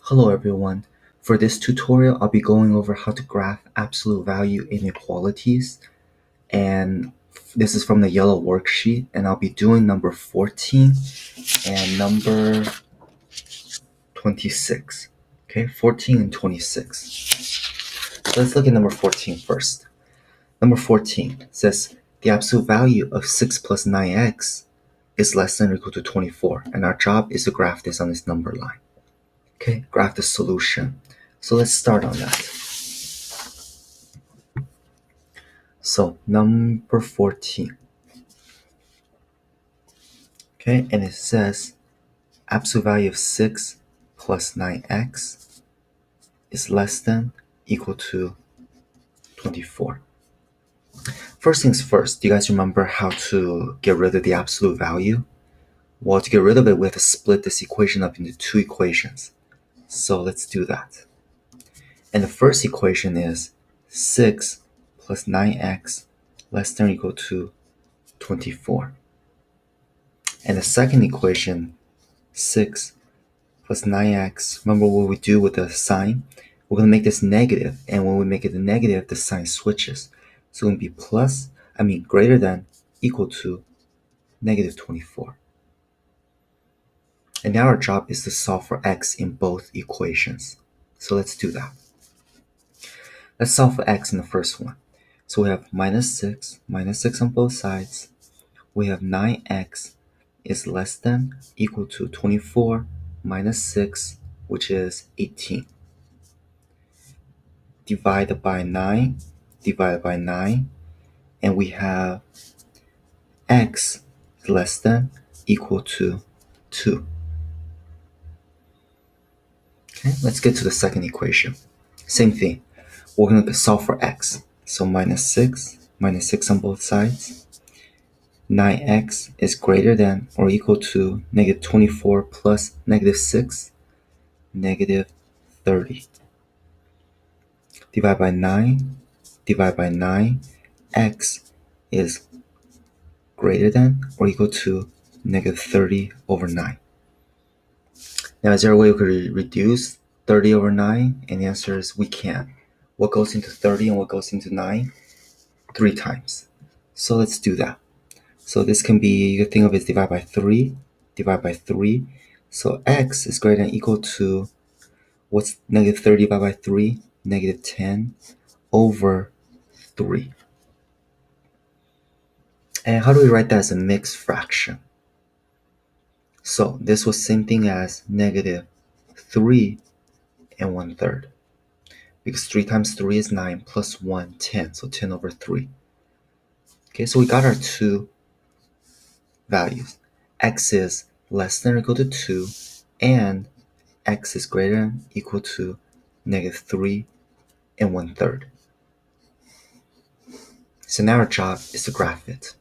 Hello everyone. For this tutorial, I'll be going over how to graph absolute value inequalities. And this is from the yellow worksheet, and I'll be doing number 14 and number 26. Okay, 14 and 26. So let's look at number 14 first. Number 14 says the absolute value of 6 plus 9x is less than or equal to 24. And our job is to graph this on this number line. Okay, graph the solution. So let's start on that. So number 14. Okay, and it says absolute value of 6 plus 9x is less than equal to 24. First things first, do you guys remember how to get rid of the absolute value? Well, to get rid of it, we have to split this equation up into two equations. So let's do that. And the first equation is 6 plus 9x less than or equal to 24. And the second equation, 6 plus 9x, remember what we do with the sign? We're going to make this negative, and when we make it a negative, the sign switches. So it's going to be greater than, equal to, negative 24. And now our job is to solve for x in both equations. So let's do that. Let's solve for x in the first one. So we have minus 6 on both sides. We have 9x is less than, equal to 24 minus 6, which is 18. Divided by 9, and we have x less than, equal to 2. Okay, let's get to the second equation. Same thing. We're going to solve for x. So minus 6 on both sides. 9x is greater than or equal to negative 24 plus negative 6, negative 30. Divide by 9, x is greater than or equal to negative 30 over 9. Now, is there a way we could reduce 30 over 9? And the answer is we can. What goes into 30 and what goes into 9? 3 times. So let's do that. So this can be, you can think of it as divide by 3. So x is greater than or equal to, what's negative 30 divided by 3? Negative 10 over 3. And how do we write that as a mixed fraction? So this was same thing as negative 3 and 1/3. Because 3 times 3 is 9 plus 1, 10. So 10 over 3. Okay, so we got our two values. X is less than or equal to 2, and x is greater than or equal to negative 3 and 1/3. So now our job is to graph it.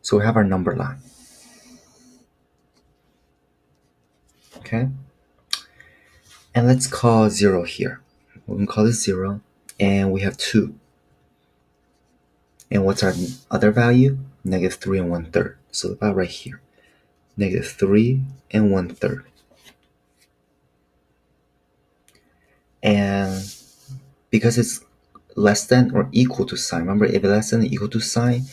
So we have our number line. Okay? And let's call 0 here. We're going to call this 0, and we have 2. And what's our other value? Negative 3 and 1/3. So about right here. Negative 3 and 1/3. And because it's less than or equal to sign, remember, if it's less than or equal to sign,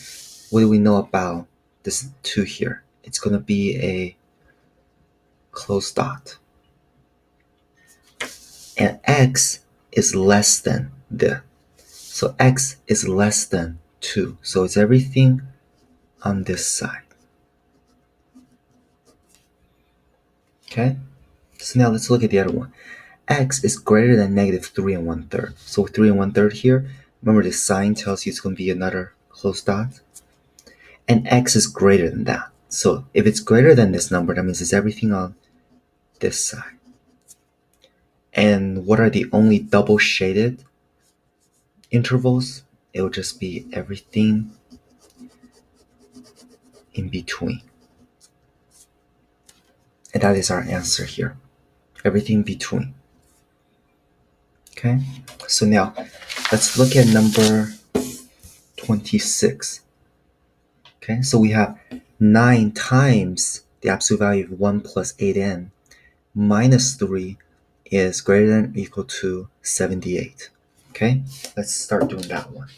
what do we know about this 2 here? It's going to be a closed dot. And x is less than this. So x is less than 2. So it's everything on this side. Okay? So now let's look at the other one. X is greater than negative 3 and 1/3. So 3 and 1/3 here, remember the sign tells you it's going to be another closed dot. And x is greater than that. So if it's greater than this number, that means it's everything on this side. And what are the only double shaded intervals? It will just be everything in between. And that is our answer here. Everything between. Okay, so now let's look at number 26. Okay, so we have 9 times the absolute value of 1 plus 8n minus 3 is greater than or equal to 78. Okay, let's start doing that one.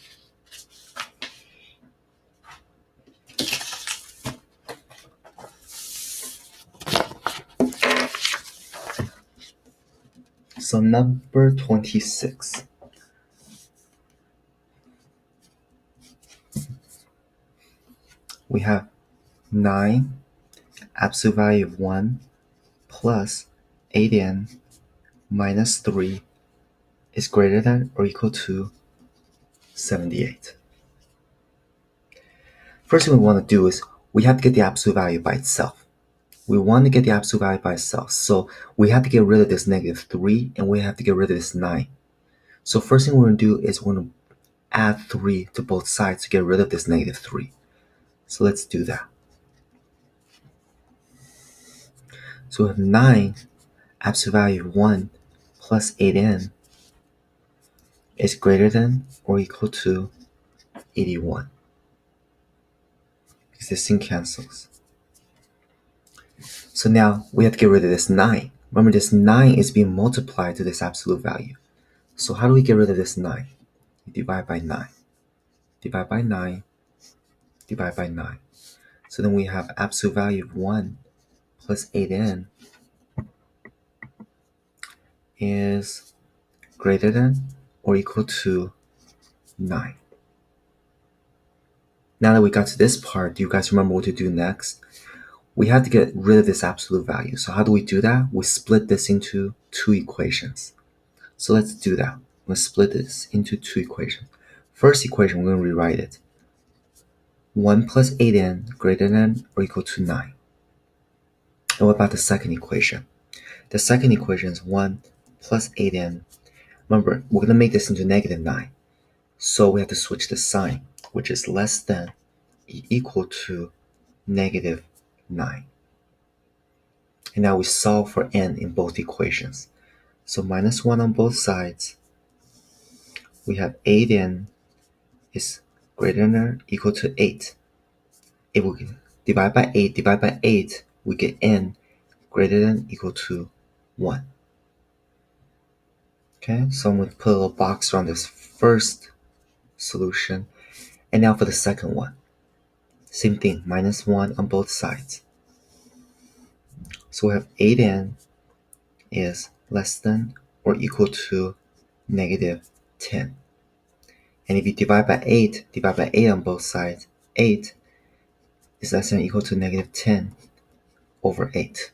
So number 26. We have 9, absolute value of 1, plus 8n minus 3 is greater than or equal to 78. First thing we want to do is we have to get the absolute value by itself. We want to get the absolute value by itself. So we have to get rid of this negative 3 and we have to get rid of this 9. So first thing we're going to do is we're going to add 3 to both sides to get rid of this negative 3. So let's do that. So we have 9, absolute value of 1 plus 8n is greater than or equal to 81. Because this thing cancels. So now we have to get rid of this 9. Remember, this 9 is being multiplied to this absolute value. So how do we get rid of this 9? You divide by 9. Divide by 9. Divide by 9. So then we have absolute value of 1 plus 8n is greater than or equal to 9. Now that we got to this part, do you guys remember what to do next? We have to get rid of this absolute value. So how do we do that? We split this into 2 equations. So let's do that. Let's split this into 2 equations. First equation, we're going to rewrite it. 1 plus 8n greater than or equal to 9. And what about the second equation? The second equation is 1 plus 8n. Remember, we're going to make this into negative 9. So we have to switch the sign, which is less than equal to negative 9. And now we solve for n in both equations. So minus 1 on both sides. We have 8n is greater than or equal to 8. If we divide by 8, we get n greater than or equal to 1. Okay, so I'm going to put a little box around this first solution. And now for the second one. Same thing, minus 1 on both sides. So we have 8n is less than or equal to negative 10. And if you divide by 8 on both sides, 8 is less than or equal to negative 10 over 8.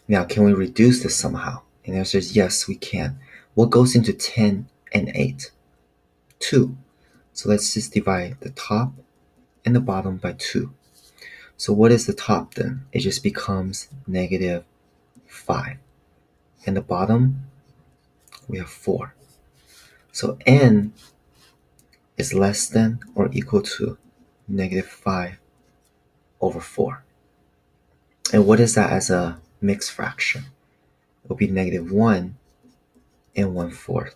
Now, can we reduce this somehow? And the answer is yes, we can. What goes into 10 and 8? 2. So let's just divide the top and the bottom by 2. So what is the top then? It just becomes negative 5. And the bottom, we have 4. So n is less than or equal to negative 5 over 4. And what is that as a mixed fraction? It will be negative 1 and 1/4.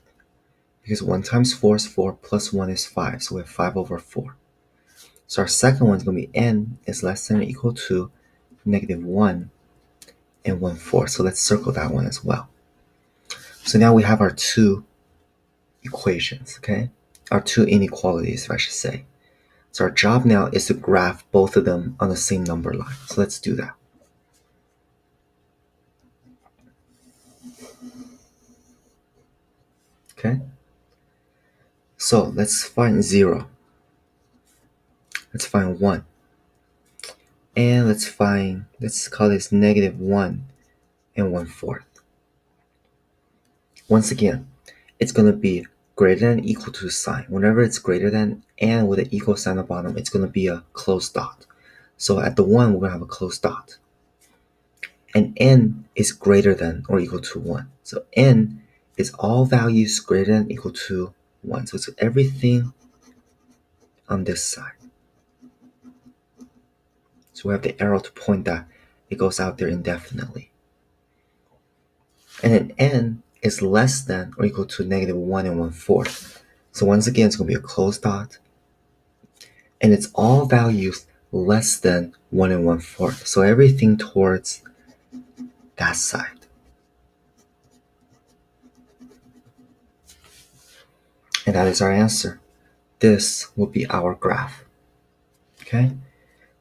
Because 1 times 4 is 4 plus 1 is 5. So we have 5 over 4. So our second one is going to be n is less than or equal to negative 1 and 1/4. So let's circle that one as well. So now we have our 2 equations, okay? Our 2 inequalities, if I should say. So our job now is to graph both of them on the same number line. So let's do that. Okay? So let's find 0. Let's find 1. And let's call this negative 1 and 1/4. Once again, it's going to be greater than equal to sign. Whenever it's greater than and with an equal sign at the bottom, it's going to be a closed dot. So at the 1, we're going to have a closed dot. And n is greater than or equal to 1. So n is all values greater than or equal to 1. So it's everything on this side. So we have the arrow to point that it goes out there indefinitely. And then n is less than or equal to negative 1 and 1/4. So once again, it's going to be a closed dot. And it's all values less than 1 and 1/4. So everything towards that side. And that is our answer. This will be our graph. Okay?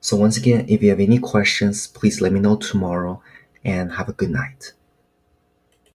So once again, if you have any questions, please let me know tomorrow, and have a good night.